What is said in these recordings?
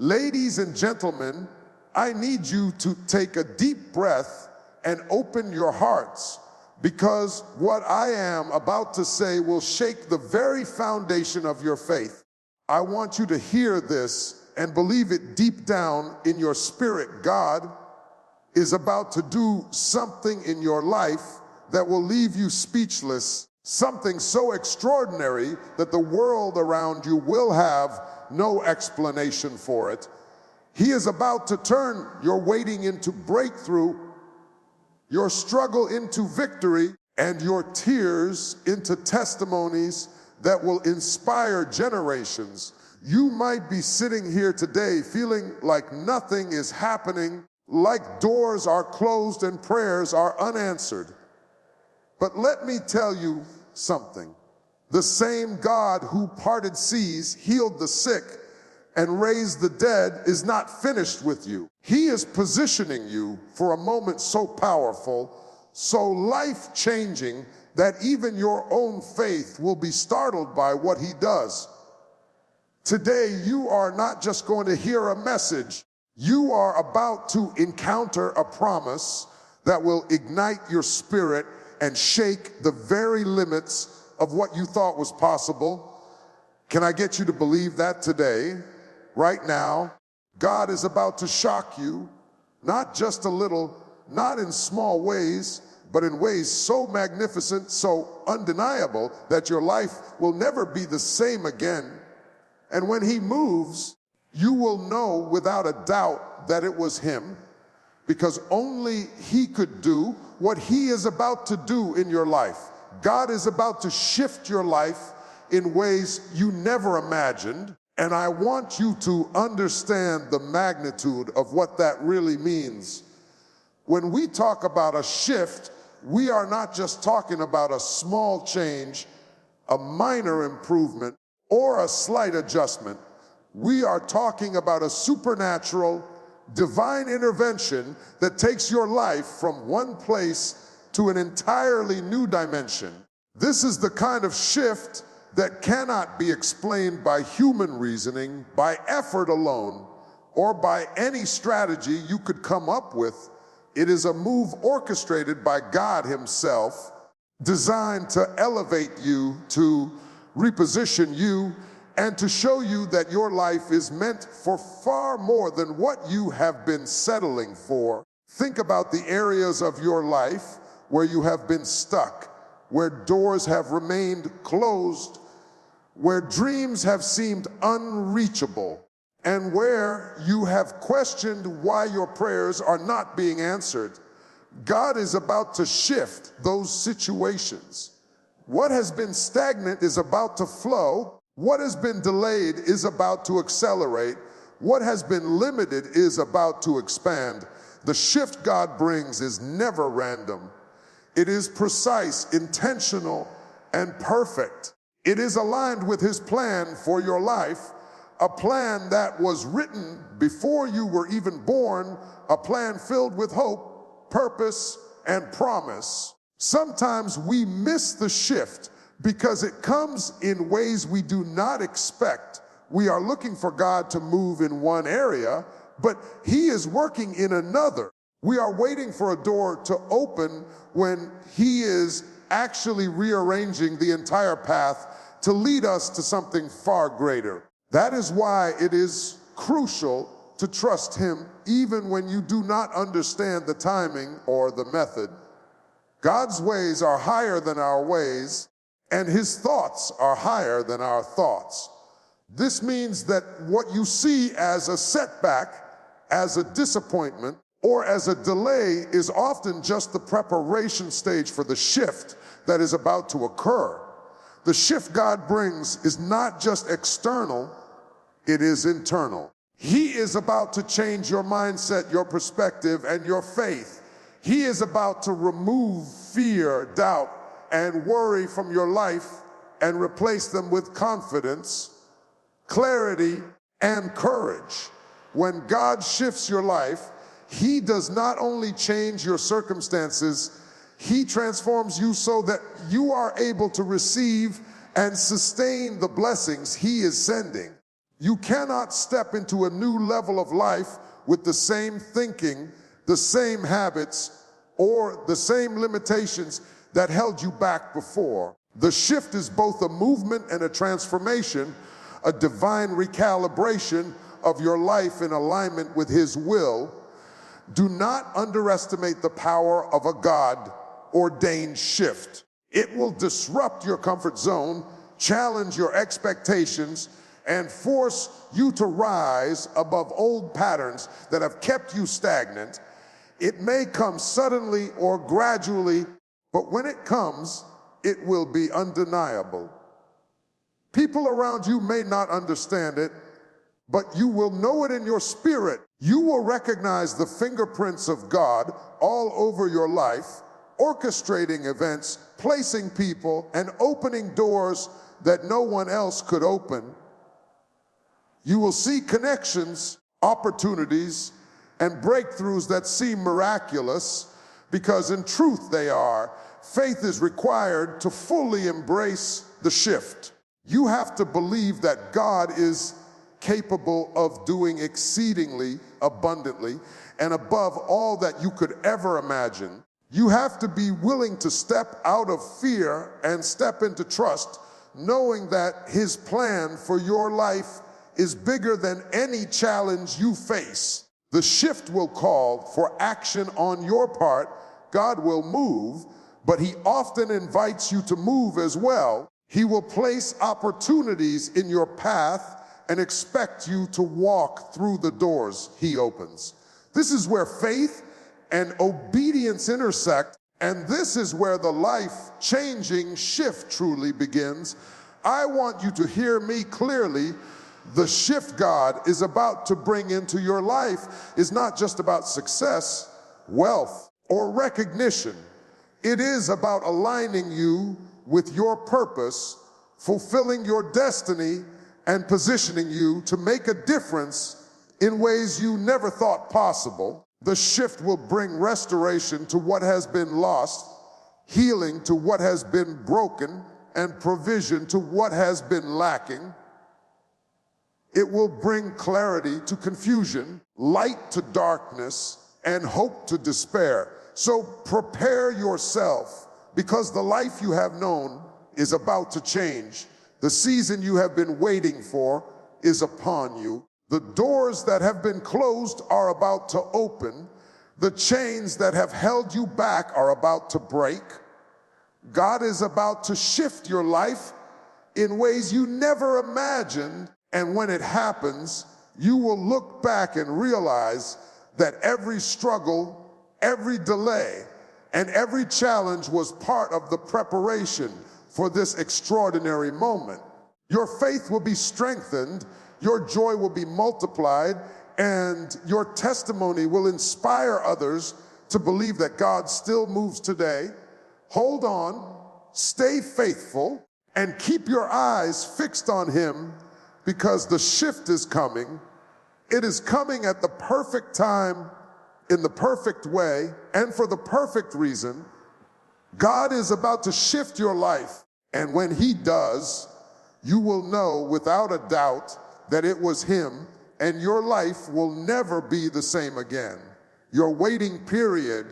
Ladies and gentlemen, I need you to take a deep breath and open your hearts, because what I am about to say will shake the very foundation of your faith. I want you to hear this and believe it deep down in your spirit. God is about to do something in your life that will leave you speechless, something so extraordinary that the world around you will have no explanation for it. He is about to turn your waiting into breakthrough, your struggle into victory, and your tears into testimonies that will inspire generations. You might be sitting here today feeling like nothing is happening, like doors are closed and prayers are unanswered. But let me tell you something. The same God who parted seas, healed the sick, and raised the dead is not finished with you. He is positioning you for a moment so powerful, so life-changing, that even your own faith will be startled by what he does. Today, you are not just going to hear a message. You are about to encounter a promise that will ignite your spirit and shake the very limits of what you thought was possible. Can I get you to believe that today? Right now, God is about to shock you, not just a little, not in small ways, but in ways so magnificent, so undeniable, that your life will never be the same again. And when he moves, you will know without a doubt that it was him, because only he could do what he is about to do in your life. God is about to shift your life in ways you never imagined. And I want you to understand the magnitude of what that really means. When we talk about a shift, we are not just talking about a small change, a minor improvement, or a slight adjustment. We are talking about a supernatural, divine intervention that takes your life from one place to an entirely new dimension. This is the kind of shift that cannot be explained by human reasoning, by effort alone, or by any strategy you could come up with. It is a move orchestrated by God himself, designed to elevate you, to reposition you, and to show you that your life is meant for far more than what you have been settling for. Think about the areas of your life where you have been stuck, where doors have remained closed, where dreams have seemed unreachable, and where you have questioned why your prayers are not being answered. God is about to shift those situations. What has been stagnant is about to flow. What has been delayed is about to accelerate. What has been limited is about to expand. The shift God brings is never random. It is precise, intentional, and perfect. It is aligned with his plan for your life, a plan that was written before you were even born, a plan filled with hope, purpose, and promise. Sometimes we miss the shift because it comes in ways we do not expect. We are looking for God to move in one area, but he is working in another. We are waiting for a door to open when he is actually rearranging the entire path to lead us to something far greater. That is why it is crucial to trust him even when you do not understand the timing or the method. God's ways are higher than our ways, and his thoughts are higher than our thoughts. This means that what you see as a setback, as a disappointment, or as a delay is often just the preparation stage for the shift that is about to occur. The shift God brings is not just external, it is internal. He is about to change your mindset, your perspective, and your faith. He is about to remove fear, doubt, and worry from your life and replace them with confidence, clarity, and courage. When God shifts your life, he does not only change your circumstances, he transforms you so that you are able to receive and sustain the blessings he is sending. You cannot step into a new level of life with the same thinking, the same habits, or the same limitations that held you back before. The shift is both a movement and a transformation, a divine recalibration of your life in alignment with His will. Do not underestimate the power of a God-ordained shift. It will disrupt your comfort zone, challenge your expectations, and force you to rise above old patterns that have kept you stagnant. It may come suddenly or gradually, but when it comes, it will be undeniable. People around you may not understand it, but you will know it in your spirit. You will recognize the fingerprints of God all over your life, orchestrating events, placing people, and opening doors that no one else could open. You will see connections, opportunities, and breakthroughs that seem miraculous, because in truth they are. Faith is required to fully embrace the shift. You have to believe that God is capable of doing exceedingly abundantly and above all that you could ever imagine. You have to be willing to step out of fear and step into trust, knowing that His plan for your life is bigger than any challenge you face. The shift will call for action on your part. God will move, but He often invites you to move as well. He will place opportunities in your path and expect you to walk through the doors He opens. This is where faith and obedience intersect, and this is where the life-changing shift truly begins. I want you to hear me clearly. The shift God is about to bring into your life is not just about success, wealth, or recognition. It is about aligning you with your purpose, fulfilling your destiny, and positioning you to make a difference in ways you never thought possible. The shift will bring restoration to what has been lost, healing to what has been broken, and provision to what has been lacking. It will bring clarity to confusion, light to darkness, and hope to despair. So prepare yourself, because the life you have known is about to change. The season you have been waiting for is upon you. The doors that have been closed are about to open. The chains that have held you back are about to break. God is about to shift your life in ways you never imagined. And when it happens, you will look back and realize that every struggle, every delay, and every challenge was part of the preparation for this extraordinary moment. Your faith will be strengthened, your joy will be multiplied, and your testimony will inspire others to believe that God still moves today. Hold on, stay faithful, and keep your eyes fixed on Him, because the shift is coming. It is coming at the perfect time, in the perfect way, and for the perfect reason. God is about to shift your life, and when He does, you will know without a doubt that it was Him, and your life will never be the same again. Your waiting period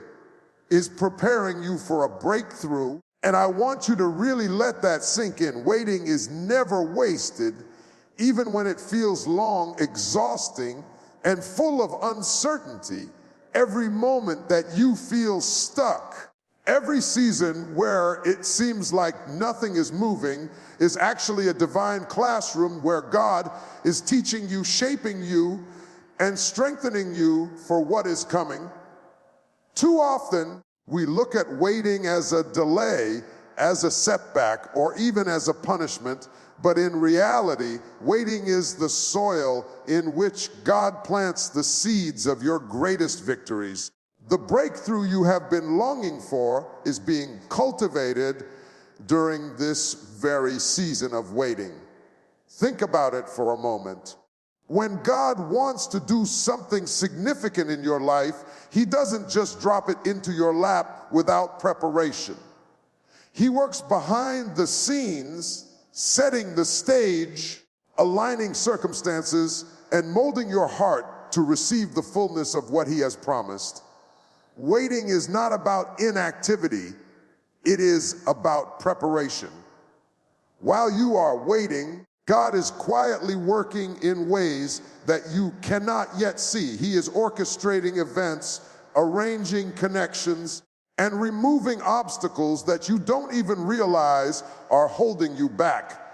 is preparing you for a breakthrough, and I want you to really let that sink in. Waiting is never wasted, even when it feels long, exhausting, and full of uncertainty. Every moment that you feel stuck, every season where it seems like nothing is moving, is actually a divine classroom where God is teaching you, shaping you, and strengthening you for what is coming. Too often, we look at waiting as a delay, as a setback, or even as a punishment. But in reality, waiting is the soil in which God plants the seeds of your greatest victories. The breakthrough you have been longing for is being cultivated during this very season of waiting. Think about it for a moment. When God wants to do something significant in your life, He doesn't just drop it into your lap without preparation. He works behind the scenes, setting the stage, aligning circumstances, and molding your heart to receive the fullness of what He has promised. Waiting is not about inactivity, it is about preparation. While you are waiting, God is quietly working in ways that you cannot yet see. He is orchestrating events, arranging connections, and removing obstacles that you don't even realize are holding you back.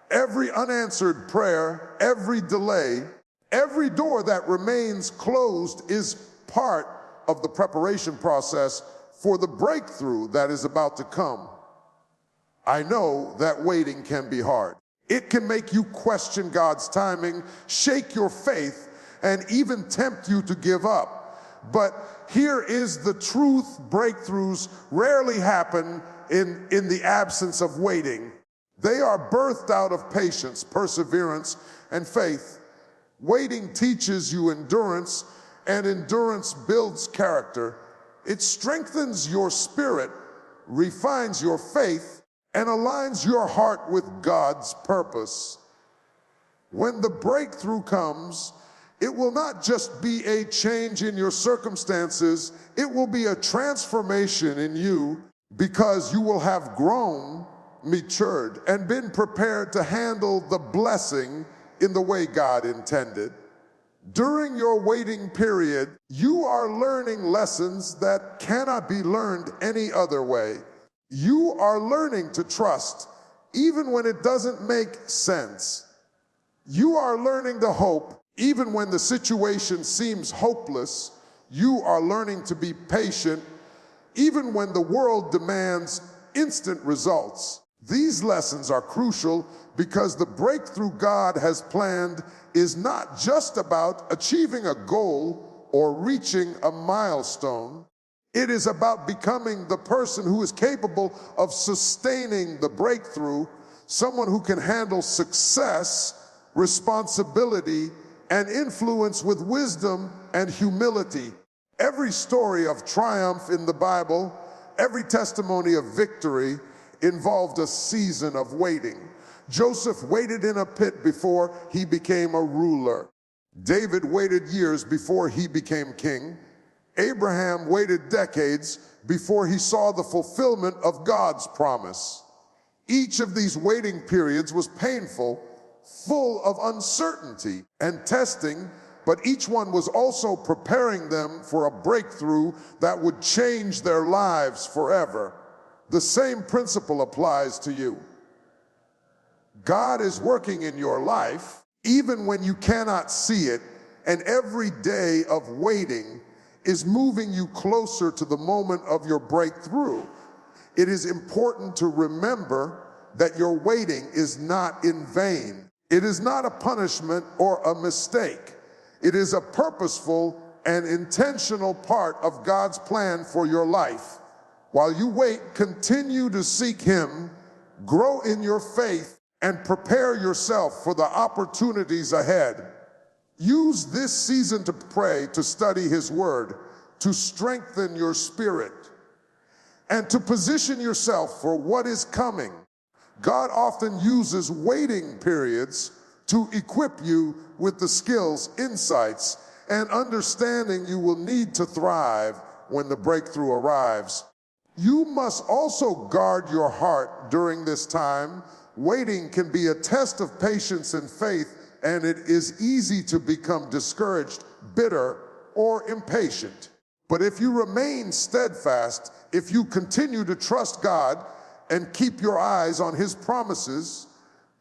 Every unanswered prayer, every delay, every door that remains closed is part of the preparation process for the breakthrough that is about to come. I know that waiting can be hard. It can make you question God's timing, shake your faith, and even tempt you to give up. But here is the truth: breakthroughs rarely happen in the absence of waiting. They are birthed out of patience, perseverance, and faith. Waiting teaches you endurance, and endurance builds character. It strengthens your spirit, refines your faith, and aligns your heart with God's purpose. When the breakthrough comes, it will not just be a change in your circumstances, it will be a transformation in you, because you will have grown, matured, and been prepared to handle the blessing in the way God intended. During your waiting period, you are learning lessons that cannot be learned any other way. You are learning to trust, even when it doesn't make sense. You are learning to hope, even when the situation seems hopeless. You are learning to be patient, even when the world demands instant results. These lessons are crucial because the breakthrough God has planned is not just about achieving a goal or reaching a milestone. It is about becoming the person who is capable of sustaining the breakthrough, someone who can handle success, responsibility, and influence with wisdom and humility. Every story of triumph in the Bible, every testimony of victory involved a season of waiting. Joseph waited in a pit before he became a ruler. David waited years before he became king. Abraham waited decades before he saw the fulfillment of God's promise. Each of these waiting periods was painful, full of uncertainty and testing, but each one was also preparing them for a breakthrough that would change their lives forever. The same principle applies to you. God is working in your life even when you cannot see it, and every day of waiting is moving you closer to the moment of your breakthrough. It is important to remember that your waiting is not in vain. It is not a punishment or a mistake. It is a purposeful and intentional part of God's plan for your life. While you wait, continue to seek Him, grow in your faith, and prepare yourself for the opportunities ahead. Use this season to pray, to study His Word, to strengthen your spirit, and to position yourself for what is coming. God often uses waiting periods to equip you with the skills, insights, and understanding you will need to thrive when the breakthrough arrives. You must also guard your heart during this time. Waiting can be a test of patience and faith, and it is easy to become discouraged, bitter, or impatient. But if you remain steadfast, if you continue to trust God and keep your eyes on His promises,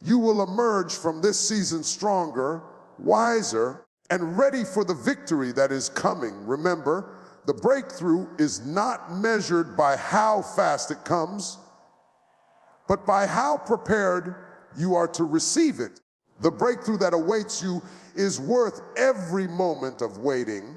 you will emerge from this season stronger, wiser, and ready for the victory that is coming. Remember, the breakthrough is not measured by how fast it comes, but by how prepared you are to receive it. The breakthrough that awaits you is worth every moment of waiting.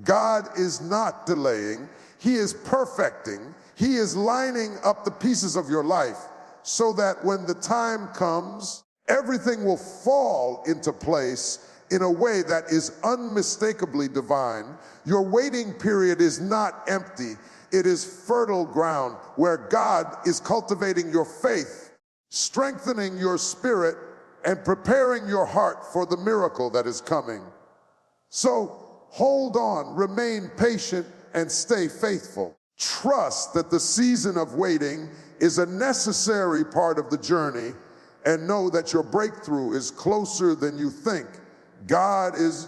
God is not delaying. He is perfecting. He is lining up the pieces of your life so that when the time comes, everything will fall into place in a way that is unmistakably divine. Your waiting period is not empty. It is fertile ground where God is cultivating your faith, strengthening your spirit, and preparing your heart for the miracle that is coming. So hold on, remain patient, and stay faithful. Trust that the season of waiting is a necessary part of the journey, and know that your breakthrough is closer than you think. God is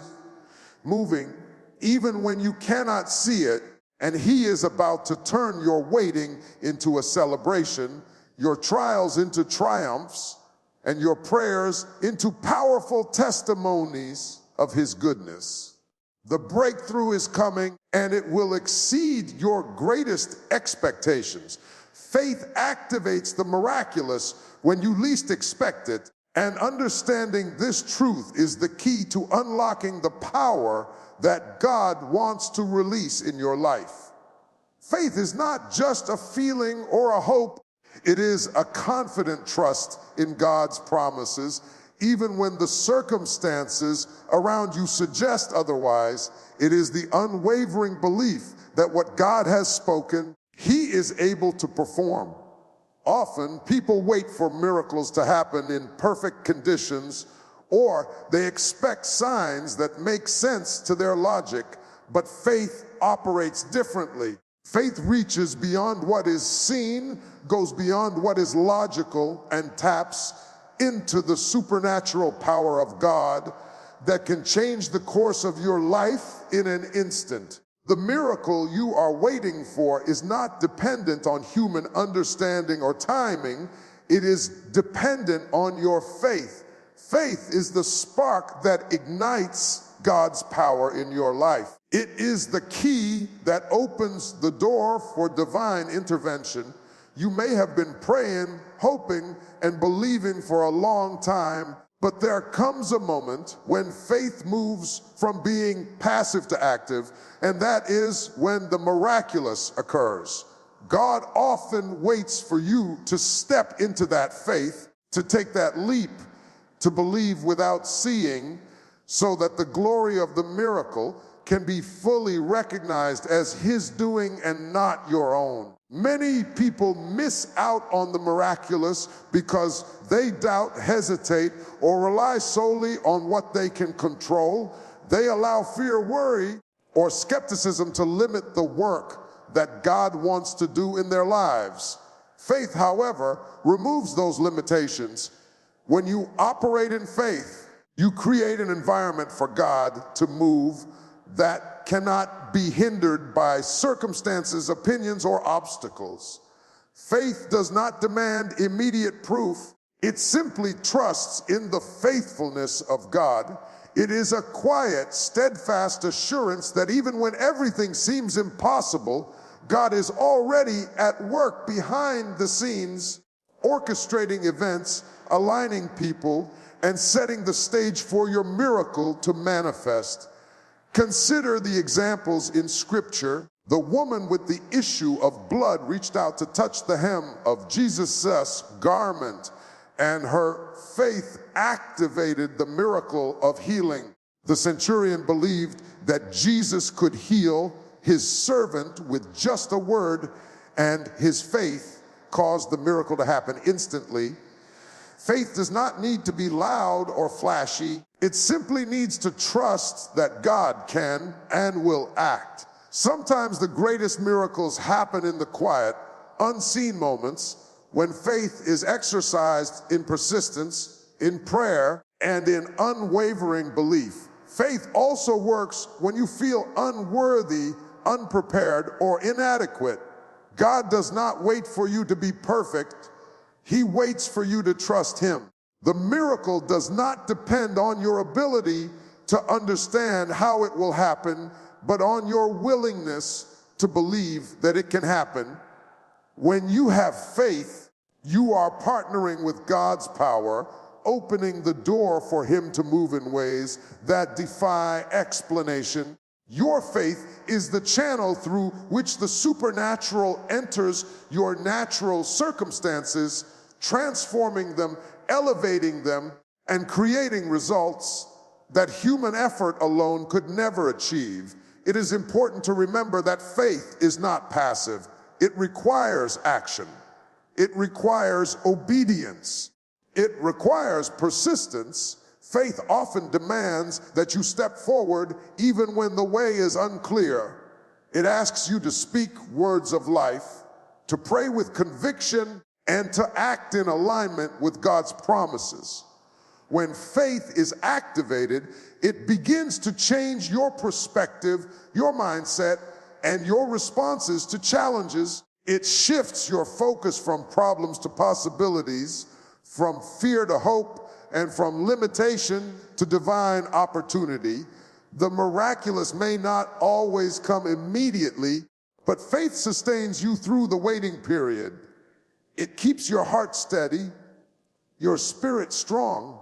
moving even when you cannot see it, and He is about to turn your waiting into a celebration, your trials into triumphs, and your prayers into powerful testimonies of His goodness. The breakthrough is coming, and it will exceed your greatest expectations. Faith activates the miraculous when you least expect it, and understanding this truth is the key to unlocking the power that God wants to release in your life. Faith is not just a feeling or a hope. It is a confident trust in God's promises, even when the circumstances around you suggest otherwise. It is the unwavering belief that what God has spoken, He is able to perform. Often, people wait for miracles to happen in perfect conditions, or they expect signs that make sense to their logic, but faith operates differently. Faith reaches beyond what is seen, goes beyond what is logical, and taps into the supernatural power of God that can change the course of your life in an instant. The miracle you are waiting for is not dependent on human understanding or timing. It is dependent on your faith. Faith is the spark that ignites God's power in your life. It is the key that opens the door for divine intervention. You may have been praying, hoping, and believing for a long time, but there comes a moment when faith moves from being passive to active, and that is when the miraculous occurs. God often waits for you to step into that faith, to take that leap, to believe without seeing, so that the glory of the miracle can be fully recognized as His doing and not your own. Many people miss out on the miraculous because they doubt, hesitate, or rely solely on what they can control. They allow fear, worry, or skepticism to limit the work that God wants to do in their lives. Faith, however, removes those limitations. When you operate in faith, you create an environment for God to move that cannot be hindered by circumstances, opinions, or obstacles. Faith does not demand immediate proof. It simply trusts in the faithfulness of God. It is a quiet, steadfast assurance that even when everything seems impossible, God is already at work behind the scenes, orchestrating events, aligning people, and setting the stage for your miracle to manifest. Consider the examples in Scripture. The woman with the issue of blood reached out to touch the hem of Jesus' garment, and her faith activated the miracle of healing. The centurion believed that Jesus could heal his servant with just a word, and his faith caused the miracle to happen instantly. Faith does not need to be loud or flashy. It simply needs to trust that God can and will act. Sometimes the greatest miracles happen in the quiet, unseen moments when faith is exercised in persistence, in prayer, and in unwavering belief. Faith also works when you feel unworthy, unprepared, or inadequate. God does not wait for you to be perfect. He waits for you to trust Him. The miracle does not depend on your ability to understand how it will happen, but on your willingness to believe that it can happen. When you have faith, you are partnering with God's power, opening the door for Him to move in ways that defy explanation. Your faith is the channel through which the supernatural enters your natural circumstances, transforming them, elevating them, and creating results that human effort alone could never achieve. It is important to remember that faith is not passive. It requires action. It requires obedience. It requires persistence. Faith often demands that you step forward even when the way is unclear. It asks you to speak words of life, to pray with conviction, and to act in alignment with God's promises. When faith is activated, it begins to change your perspective, your mindset, and your responses to challenges. It shifts your focus from problems to possibilities, from fear to hope, and from limitation to divine opportunity. The miraculous may not always come immediately, but faith sustains you through the waiting period. It keeps your heart steady, your spirit strong,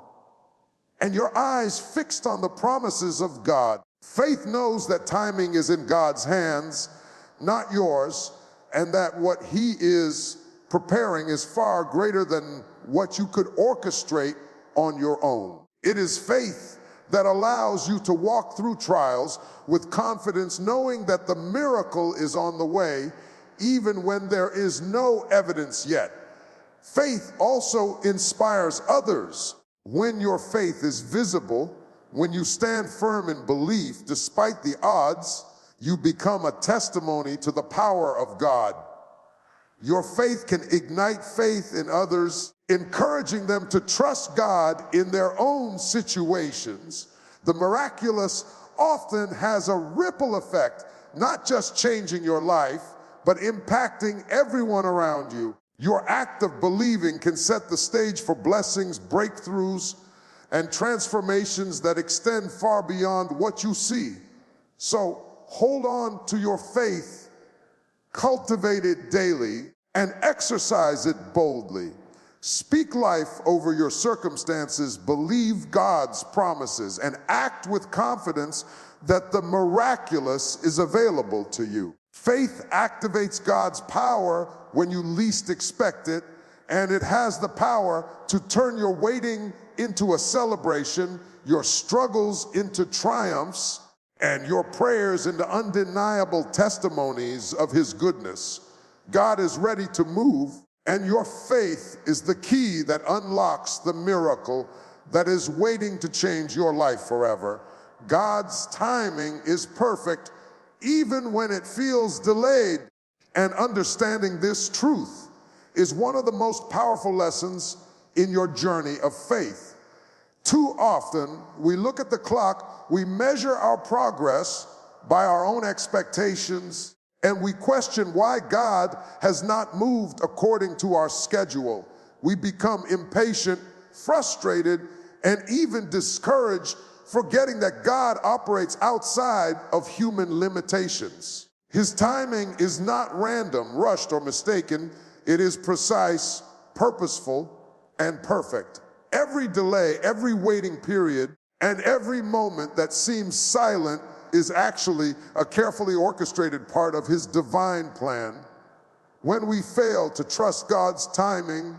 and your eyes fixed on the promises of God. Faith knows that timing is in God's hands, not yours, and that what He is preparing is far greater than what you could orchestrate on your own. It is faith that allows you to walk through trials with confidence, knowing that the miracle is on the way, even when there is no evidence yet. Faith also inspires others. When your faith is visible, when you stand firm in belief despite the odds, you become a testimony to the power of God. Your faith can ignite faith in others, encouraging them to trust God in their own situations. The miraculous often has a ripple effect, not just changing your life, but impacting everyone around you. Your act of believing can set the stage for blessings, breakthroughs, and transformations that extend far beyond what you see. So hold on to your faith, cultivate it daily, and exercise it boldly. Speak life over your circumstances, believe God's promises, and act with confidence that the miraculous is available to you. Faith activates God's power when you least expect it, and it has the power to turn your waiting into a celebration, your struggles into triumphs, and your prayers into undeniable testimonies of His goodness. God is ready to move, and your faith is the key that unlocks the miracle that is waiting to change your life forever. God's timing is perfect, even when it feels delayed. And understanding this truth is one of the most powerful lessons in your journey of faith. Too often, we look at the clock, we measure our progress by our own expectations, and we question why God has not moved according to our schedule. We become impatient, frustrated, and even discouraged, forgetting that God operates outside of human limitations. His timing is not random, rushed, or mistaken. It is precise, purposeful, and perfect. Every delay, every waiting period, and every moment that seems silent is actually a carefully orchestrated part of His divine plan. When we fail to trust God's timing,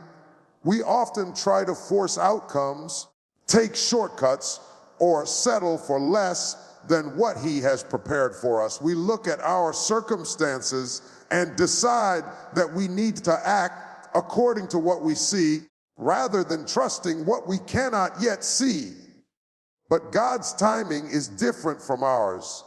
we often try to force outcomes, take shortcuts, or settle for less than what He has prepared for us. We look at our circumstances and decide that we need to act according to what we see, rather than trusting what we cannot yet see. But God's timing is different from ours.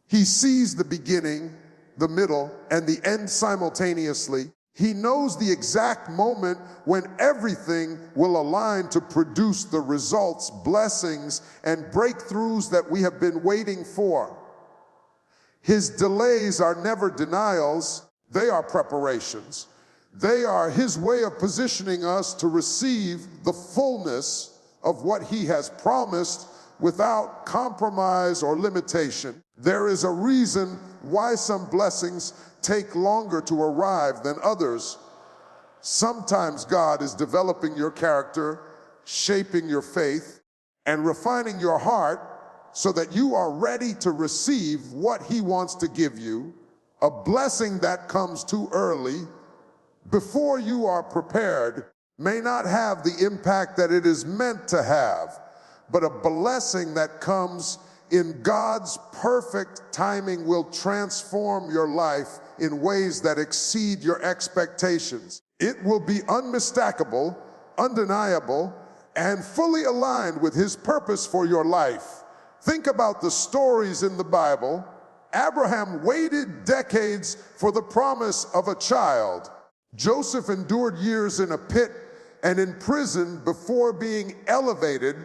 He sees the beginning, the middle, and the end simultaneously. He knows the exact moment when everything will align to produce the results, blessings, and breakthroughs that we have been waiting for. His delays are never denials, they are preparations. They are His way of positioning us to receive the fullness of what He has promised without compromise or limitation. There is a reason why some blessings take longer to arrive than others. Sometimes God is developing your character, shaping your faith, and refining your heart so that you are ready to receive what He wants to give you. A blessing that comes too early, before you are prepared, may not have the impact that it is meant to have, but a blessing that comes in God's perfect timing will transform your life in ways that exceed your expectations. It will be unmistakable, undeniable, and fully aligned with his purpose for your life. Think about the stories in the Bible. Abraham waited decades for the promise of a child. Joseph endured years in a pit and in prison before being elevated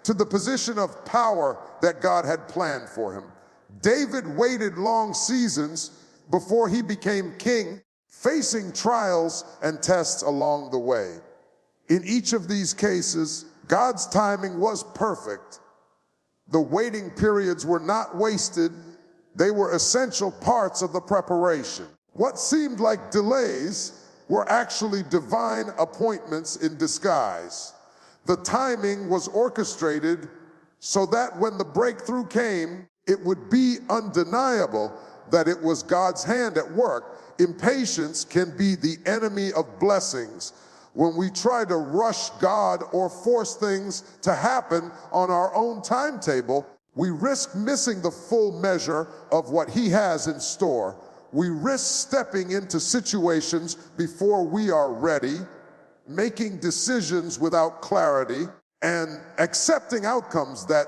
to the position of power that God had planned for him. David waited long seasons before he became king, facing trials and tests along the way. In each of these cases, God's timing was perfect. The waiting periods were not wasted. They were essential parts of the preparation. What seemed like delays were actually divine appointments in disguise. The timing was orchestrated so that when the breakthrough came, it would be undeniable that it was God's hand at work. Impatience can be the enemy of blessings. When we try to rush God or force things to happen on our own timetable, we risk missing the full measure of what He has in store. We risk stepping into situations before we are ready, making decisions without clarity, and accepting outcomes that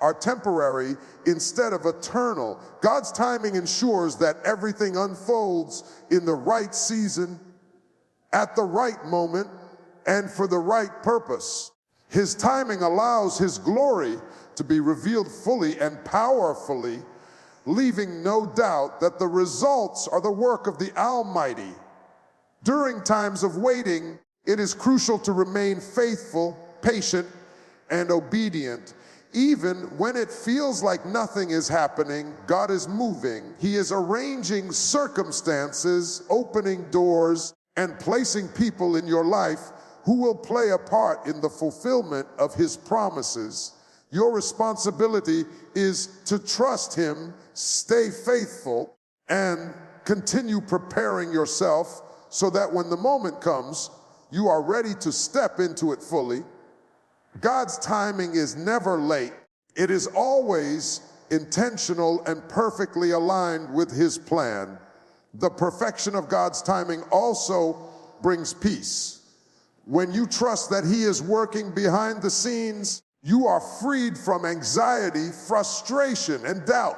are temporary instead of eternal. God's timing ensures that everything unfolds in the right season, at the right moment, and for the right purpose. His timing allows His glory to be revealed fully and powerfully, leaving no doubt that the results are the work of the Almighty. During times of waiting, it is crucial to remain faithful, patient, and obedient. Even when it feels like nothing is happening, God is moving. He is arranging circumstances, opening doors, and placing people in your life who will play a part in the fulfillment of His promises. Your responsibility is to trust Him, stay faithful, and continue preparing yourself so that when the moment comes, you are ready to step into it fully. God's timing is never late. It is always intentional and perfectly aligned with His plan. The perfection of God's timing also brings peace. When you trust that He is working behind the scenes, you are freed from anxiety, frustration, and doubt.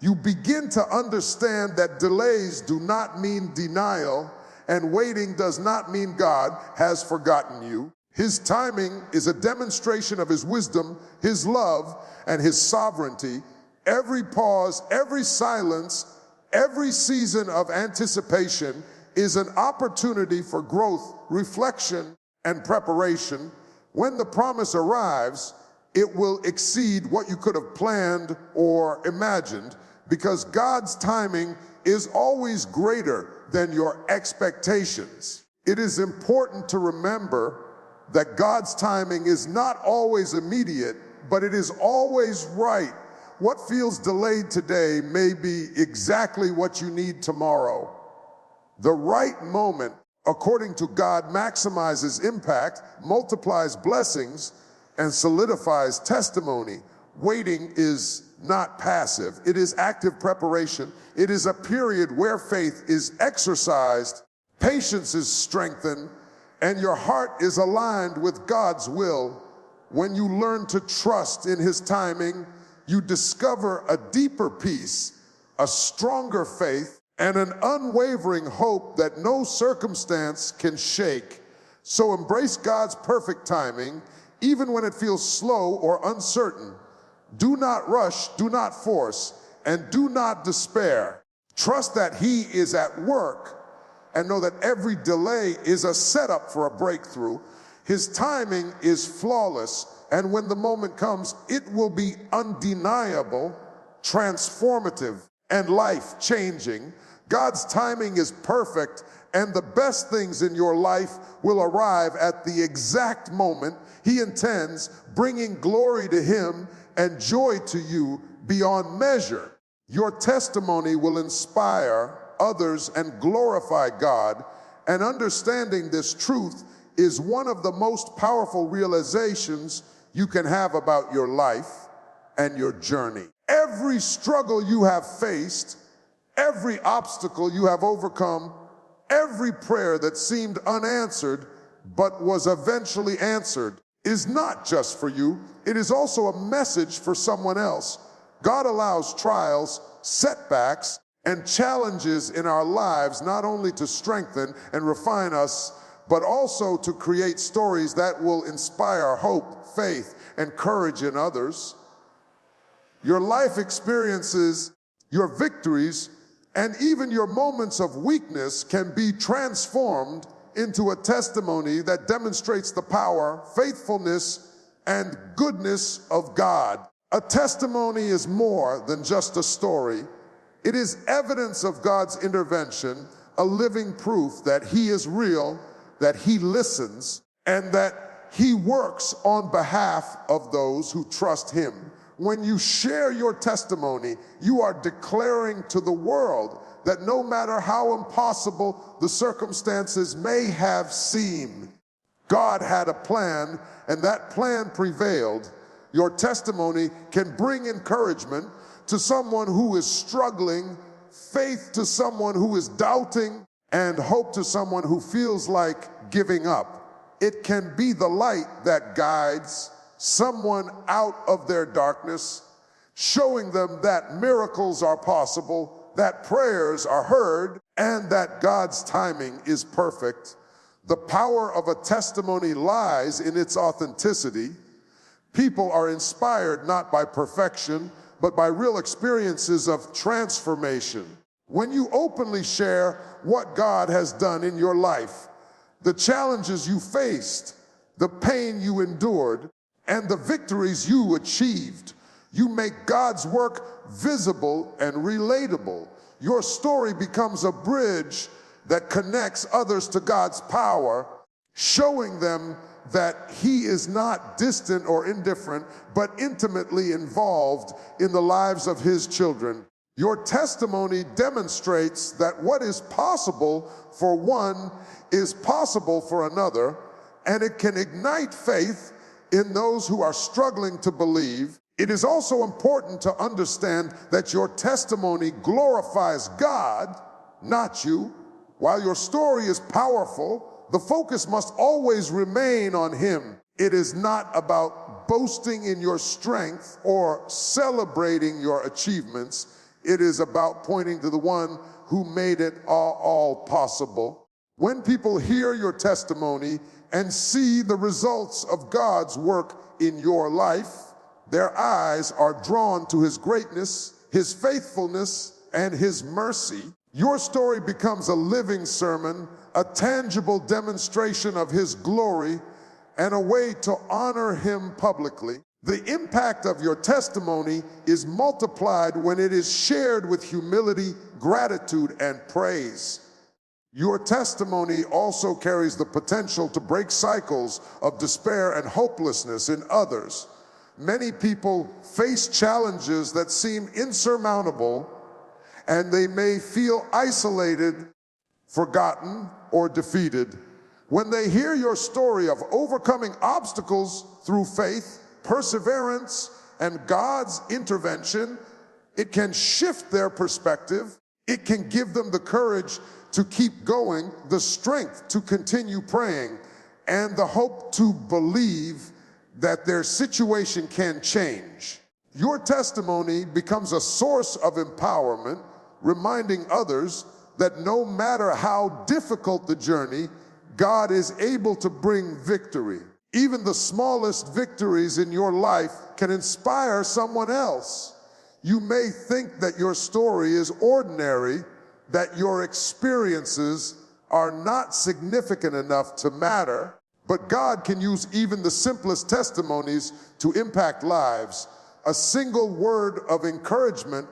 You begin to understand that delays do not mean denial, and waiting does not mean God has forgotten you. His timing is a demonstration of His wisdom, His love, and His sovereignty. Every pause, every silence, every season of anticipation is an opportunity for growth, reflection, and preparation. When the promise arrives, it will exceed what you could have planned or imagined, because God's timing is always greater than your expectations. It is important to remember that God's timing is not always immediate, but it is always right. What feels delayed today may be exactly what you need tomorrow. The right moment, according to God, maximizes impact, multiplies blessings, and solidifies testimony. Waiting is not passive. It is active preparation. It is a period where faith is exercised, patience is strengthened, and your heart is aligned with God's will. When you learn to trust in His timing, you discover a deeper peace, a stronger faith, and an unwavering hope that no circumstance can shake. So embrace God's perfect timing, even when it feels slow or uncertain. Do not rush, do not force, and do not despair. Trust that He is at work, and know that every delay is a setup for a breakthrough. His timing is flawless, and when the moment comes, it will be undeniable, transformative, and life-changing. God's timing is perfect, and the best things in your life will arrive at the exact moment He intends, bringing glory to Him and joy to you beyond measure. Your testimony will inspire others and glorify God, and understanding this truth is one of the most powerful realizations you can have about your life and your journey. Every struggle you have faced, every obstacle you have overcome, every prayer that seemed unanswered, but was eventually answered, is not just for you. It is also a message for someone else. God allows trials, setbacks, and challenges in our lives not only to strengthen and refine us, but also to create stories that will inspire hope, faith, and courage in others. Your life experiences, your victories, and even your moments of weakness can be transformed into a testimony that demonstrates the power, faithfulness, and goodness of God. A testimony is more than just a story. It is evidence of God's intervention, a living proof that He is real, that He listens, and that He works on behalf of those who trust Him. When you share your testimony, you are declaring to the world that no matter how impossible the circumstances may have seemed, God had a plan, and that plan prevailed. Your testimony can bring encouragement to someone who is struggling, faith to someone who is doubting, and hope to someone who feels like giving up. It can be the light that guides someone out of their darkness, showing them that miracles are possible, that prayers are heard, and that God's timing is perfect. The power of a testimony lies in its authenticity. People are inspired not by perfection, but by real experiences of transformation. When you openly share what God has done in your life, the challenges you faced, the pain you endured, and the victories you achieved, you make God's work visible and relatable. Your story becomes a bridge that connects others to God's power, showing them that He is not distant or indifferent, but intimately involved in the lives of His children. Your testimony demonstrates that what is possible for one is possible for another, and it can ignite faith in those who are struggling to believe. It is also important to understand that your testimony glorifies God, not you. While your story is powerful, the focus must always remain on Him. It is not about boasting in your strength or celebrating your achievements. It is about pointing to the one who made it all possible. When people hear your testimony and see the results of God's work in your life, their eyes are drawn to His greatness, His faithfulness, and His mercy. Your story becomes a living sermon, a tangible demonstration of His glory, and a way to honor Him publicly. The impact of your testimony is multiplied when it is shared with humility, gratitude, and praise. Your testimony also carries the potential to break cycles of despair and hopelessness in others. Many people face challenges that seem insurmountable, and they may feel isolated, forgotten, or defeated. When they hear your story of overcoming obstacles through faith, perseverance, and God's intervention, it can shift their perspective. It can give them the courage to keep going, the strength to continue praying, and the hope to believe that their situation can change. Your testimony becomes a source of empowerment, reminding others that no matter how difficult the journey, God is able to bring victory. Even the smallest victories in your life can inspire someone else. You may think that your story is ordinary, that your experiences are not significant enough to matter, but God can use even the simplest testimonies to impact lives. A single word of encouragement,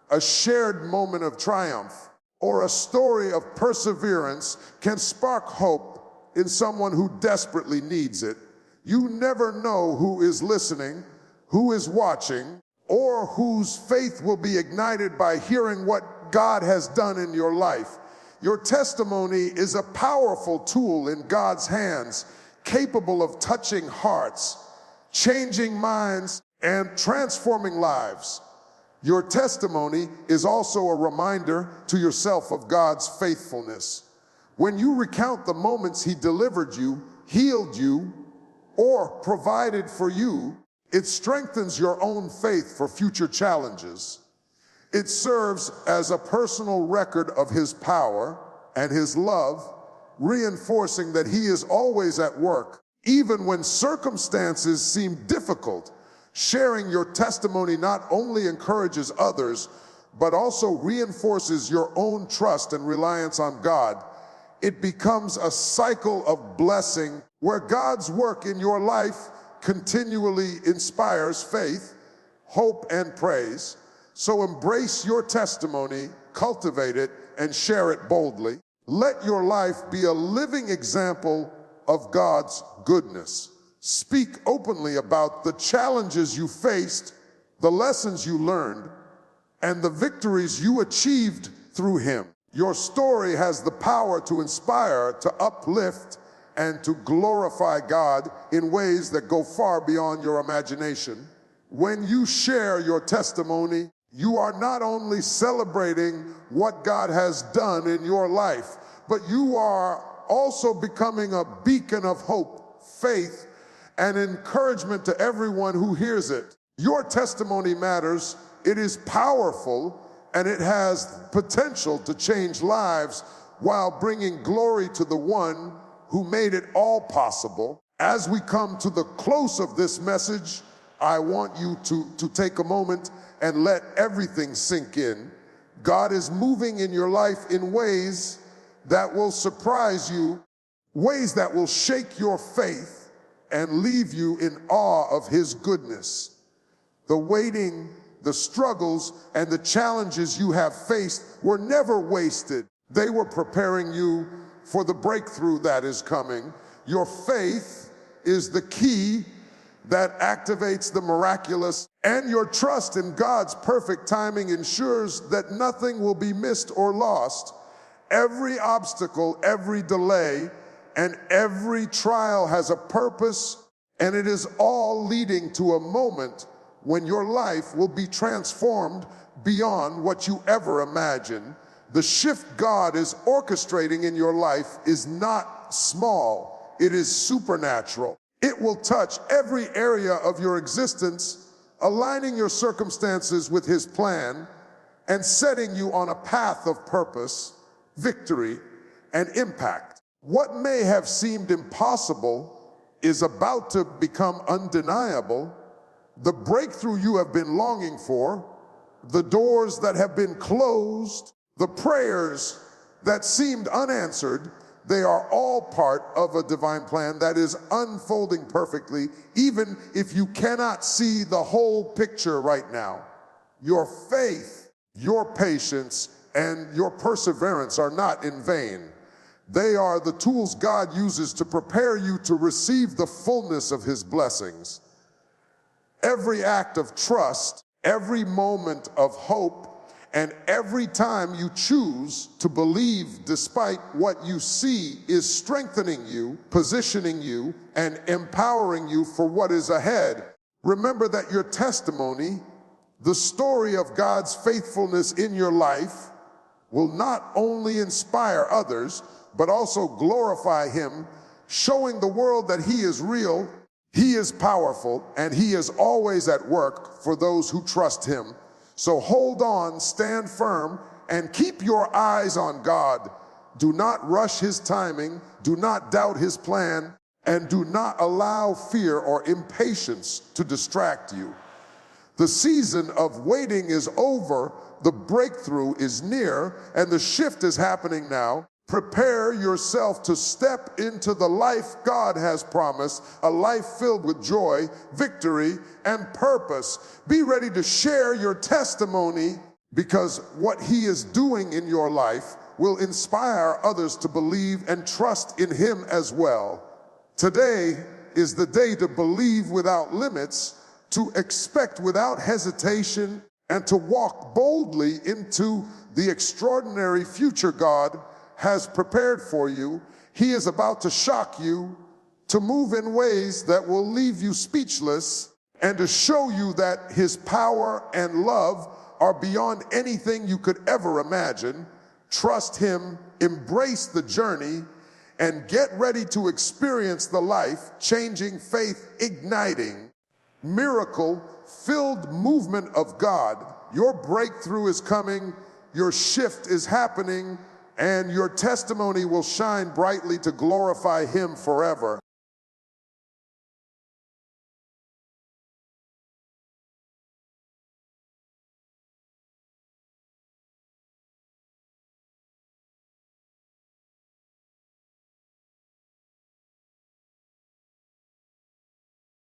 a shared moment of triumph, or a story of perseverance can spark hope in someone who desperately needs it. You never know who is listening, who is watching, or whose faith will be ignited by hearing what God has done in your life. Your testimony is a powerful tool in God's hands, capable of touching hearts, changing minds, and transforming lives. Your testimony is also a reminder to yourself of God's faithfulness. When you recount the moments He delivered you, healed you, or provided for you. It strengthens your own faith for future challenges. It serves as a personal record of his power and his love, reinforcing that he is always at work, even when circumstances seem difficult. Sharing your testimony not only encourages others, but also reinforces your own trust and reliance on God. It becomes a cycle of blessing where God's work in your life continually inspires faith, hope, and praise. So embrace your testimony, cultivate it, and share it boldly. Let your life be a living example of God's goodness. Speak openly about the challenges you faced, the lessons you learned, and the victories you achieved through him. Your story has the power to inspire, to uplift, and to glorify God in ways that go far beyond your imagination. When you share your testimony, you are not only celebrating what God has done in your life, but you are also becoming a beacon of hope, faith, and encouragement to everyone who hears it. Your testimony matters. It is powerful, and it has potential to change lives while bringing glory to the one who made it all possible. As we come to the close of this message, I want you to take a moment and let everything sink in. God is moving in your life in ways that will surprise you, ways that will shake your faith and leave you in awe of his goodness. The waiting, the struggles, and the challenges you have faced were never wasted. They were preparing you for the breakthrough that is coming. Your faith is the key that activates the miraculous, and your trust in God's perfect timing ensures that nothing will be missed or lost. Every obstacle, every delay, and every trial has a purpose, and it is all leading to a moment when your life will be transformed beyond what you ever imagined. The shift God is orchestrating in your life is not small, it is supernatural. It will touch every area of your existence, aligning your circumstances with his plan and setting you on a path of purpose, victory, and impact. What may have seemed impossible is about to become undeniable. The breakthrough you have been longing for, the doors that have been closed, the prayers that seemed unanswered, they are all part of a divine plan that is unfolding perfectly, even if you cannot see the whole picture right now. Your faith, your patience, and your perseverance are not in vain. They are the tools God uses to prepare you to receive the fullness of his blessings. Every act of trust, every moment of hope, and every time you choose to believe despite what you see is strengthening you, positioning you, and empowering you for what is ahead. Remember that your testimony, the story of God's faithfulness in your life, will not only inspire others, but also glorify him, showing the world that he is real, he is powerful, and he is always at work for those who trust him. So hold on, stand firm, and keep your eyes on God. Do not rush his timing, do not doubt his plan, and do not allow fear or impatience to distract you. The season of waiting is over, the breakthrough is near, and the shift is happening now. Prepare yourself to step into the life God has promised, a life filled with joy, victory, and purpose. Be ready to share your testimony, because what he is doing in your life will inspire others to believe and trust in him as well. Today is the day to believe without limits, to expect without hesitation, and to walk boldly into the extraordinary future God has prepared for you. He is about to shock you, to move in ways that will leave you speechless, and to show you that his power and love are beyond anything you could ever imagine. Trust him, embrace the journey, and get ready to experience the life-changing, faith-igniting, miracle-filled movement of God. Your breakthrough is coming, your shift is happening, and your testimony will shine brightly to glorify Him forever.